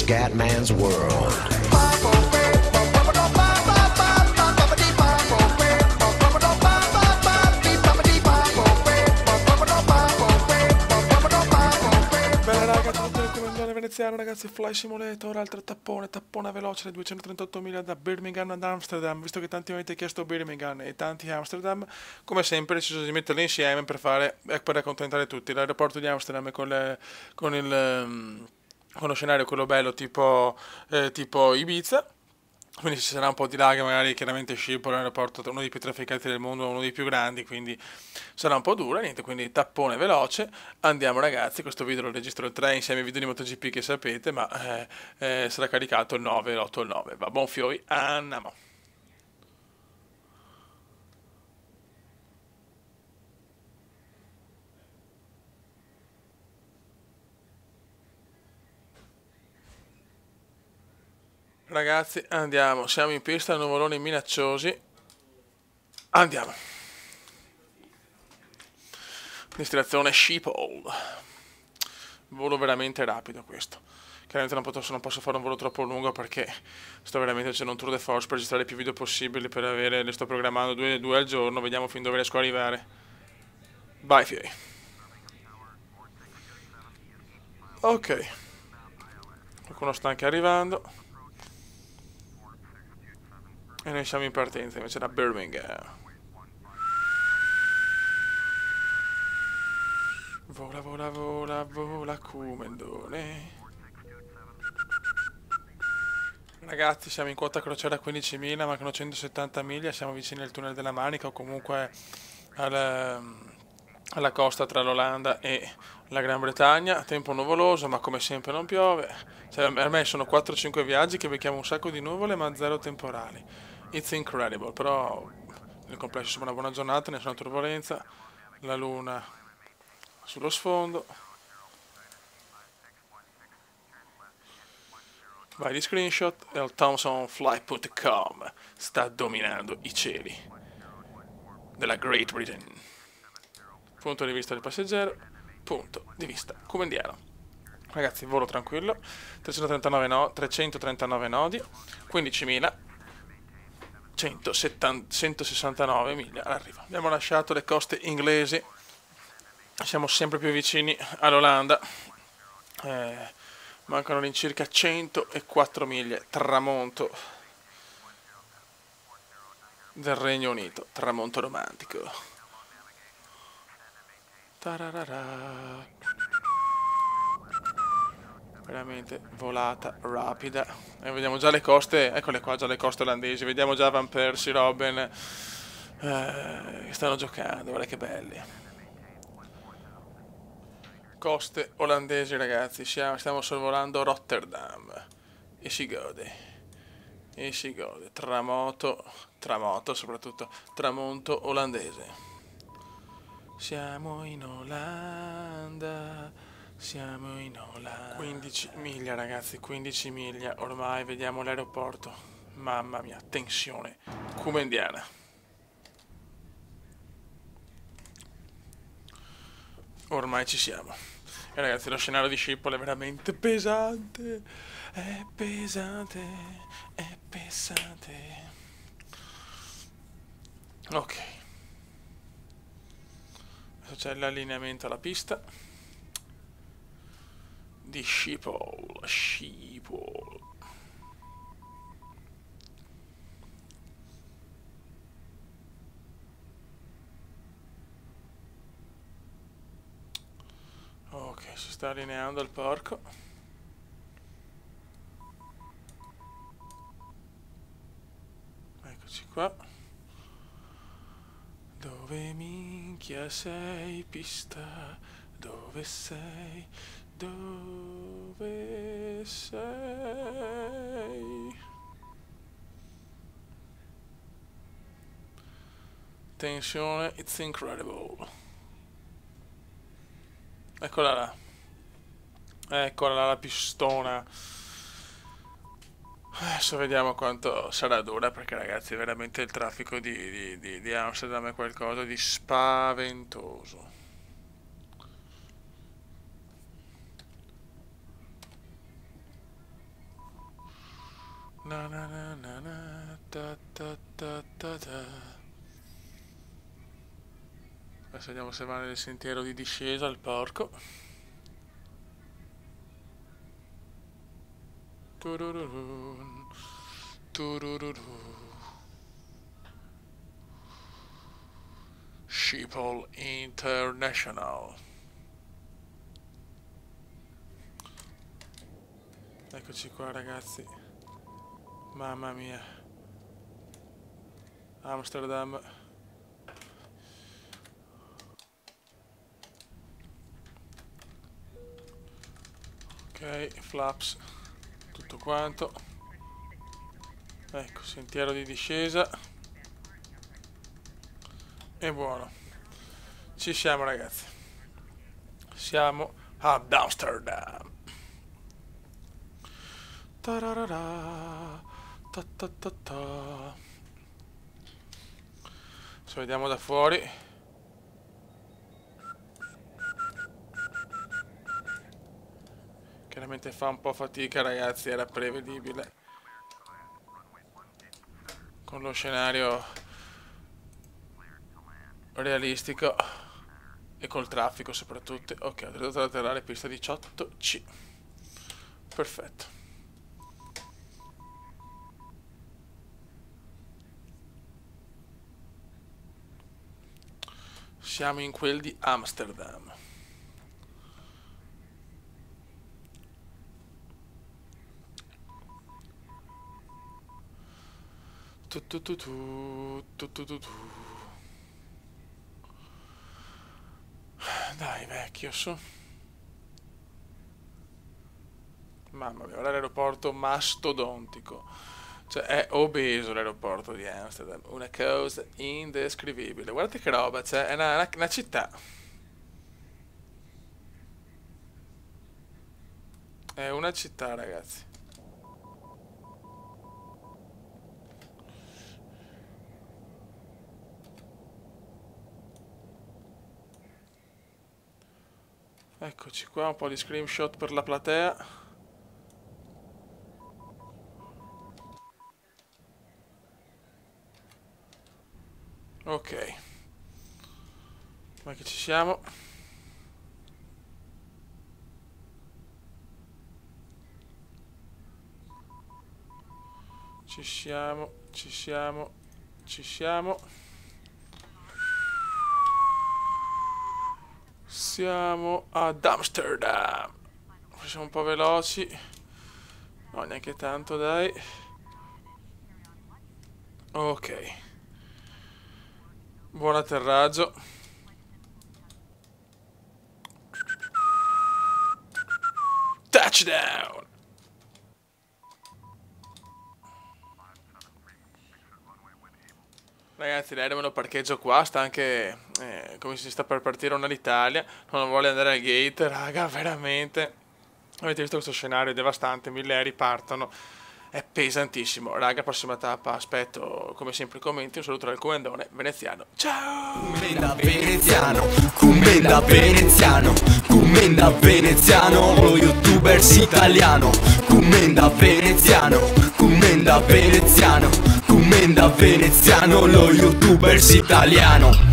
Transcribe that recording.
Scatman's World. Bella raga, tutto il comandante veneziano, ragazzi, Fly Simulator, altro tappone veloce, le 238 miglia da Birmingham ad Amsterdam. Visto che tanti mi avete chiesto Birmingham e tanti Amsterdam, come sempre ho deciso di metterli insieme per fare, per accontentare tutti. L'aeroporto di Amsterdam è con con lo scenario quello bello tipo Ibiza. Quindi ci sarà un po' di lag, magari chiaramente Schiphol è l'aeroporto uno dei più trafficati del mondo, uno dei più grandi, quindi sarà un po' dura, niente, quindi tappone veloce. Andiamo ragazzi, questo video lo registro il 3 insieme ai video di MotoGP che sapete, ma sarà caricato il 9, l'8 e il 9. Va, buon fiori, andiamo. Ragazzi, andiamo, siamo in pista, nuvoloni minacciosi. Andiamo. Destinazione Schiphol. Volo veramente rapido questo. Chiaramente non posso fare un volo troppo lungo perché sto veramente facendo un tour de force per registrare più video possibili, per avere, le sto programmando due al giorno, vediamo fin dove riesco ad arrivare. Vai fieri. Ok. Qualcuno sta anche arrivando. E noi siamo in partenza invece da Birmingham. Vola, vola, vola, vola Comendone. Ragazzi, siamo in quota crociera 15.000, mancano 170 miglia, siamo vicini al tunnel della Manica o comunque alla costa tra l'Olanda e la Gran Bretagna. Tempo nuvoloso, ma come sempre non piove. Cioè, per me sono 4-5 viaggi che becchiamo un sacco di nuvole ma zero temporali. It's incredible, però nel complesso sembra una buona giornata, nessuna turbolenza, la luna sullo sfondo. Vai di screenshot e il ThomsonFly.com sta dominando i cieli della Great Britain. Punto di vista del passeggero, punto di vista comendiano. Ragazzi, volo tranquillo, 339 nodi, 15.169 miglia all'arrivo. Abbiamo lasciato le coste inglesi, siamo sempre più vicini all'Olanda. Mancano all'incirca 104 miglia, tramonto del Regno Unito, tramonto romantico. Tararara. Veramente volata rapida. E vediamo già le coste, eccole qua, già le coste olandesi, vediamo già Van Persie, Robben, che stanno giocando, guarda che belli. Coste olandesi ragazzi, stiamo sorvolando Rotterdam e si gode, tramoto soprattutto, tramonto olandese. Siamo in Olanda, 15 miglia ragazzi, 15 miglia, ormai vediamo l'aeroporto, mamma mia, tensione comendiana. Ormai ci siamo. E ragazzi, lo scenario di Schiphol è veramente pesante. È pesante. È pesante. Ok. Adesso c'è l'allineamento alla pista. Di Schiphol. Ok, si sta allineando il porco. Eccoci qua. Dove minchia sei, pista? Dove sei? Dove sei? Tensione, it's incredible. Eccola là. Eccola là la pistona. Adesso vediamo quanto sarà dura perché ragazzi veramente il traffico di Amsterdam è qualcosa di spaventoso. Na na na na na, ta ta ta ta ta. Adesso vediamo se va nel sentiero di discesa il porco. Turururun, turururu. Schiphol International. Eccoci qua ragazzi. Mamma mia. Amsterdam. Ok, flaps. Tutto quanto. Ecco, sentiero di discesa. E buono. Ci siamo ragazzi. Siamo ad Amsterdam. Tararara, ta ta ta ta. Adesso vediamo da fuori. Chiaramente fa un po' fatica ragazzi, era prevedibile. Con lo scenario realistico e col traffico soprattutto. Ok, ho dovuto laterale pista 18C. Perfetto. Siamo in quel di Amsterdam. Dai vecchio su. Mamma mia, l'aeroporto mastodontico. Cioè è obeso l'aeroporto di Amsterdam. Una cosa indescrivibile. Guardate che roba, cioè è una città. È una città ragazzi. Eccoci qua, un po' di screenshot per la platea. Ok. Ma che ci siamo? Ci siamo, ci siamo, ci siamo. Siamo ad Amsterdam. Facciamo un po' veloci. No, neanche tanto, dai. Ok. Buon atterraggio. Touchdown. Ragazzi, l'aereo me lo parcheggio qua, sta anche come si sta per partire una l'Italia, non vuole andare al gate, raga, veramente. Avete visto questo scenario devastante, 1000 aerei partono, è pesantissimo. Raga, prossima tappa, aspetto come sempre i commenti, un saluto dal Comendone veneziano. Ciao! Commenda veneziano, commenda veneziano, commenda veneziano, lo youtubers italiano. Commenda veneziano, commenda veneziano, commenda veneziano, lo youtubers italiano.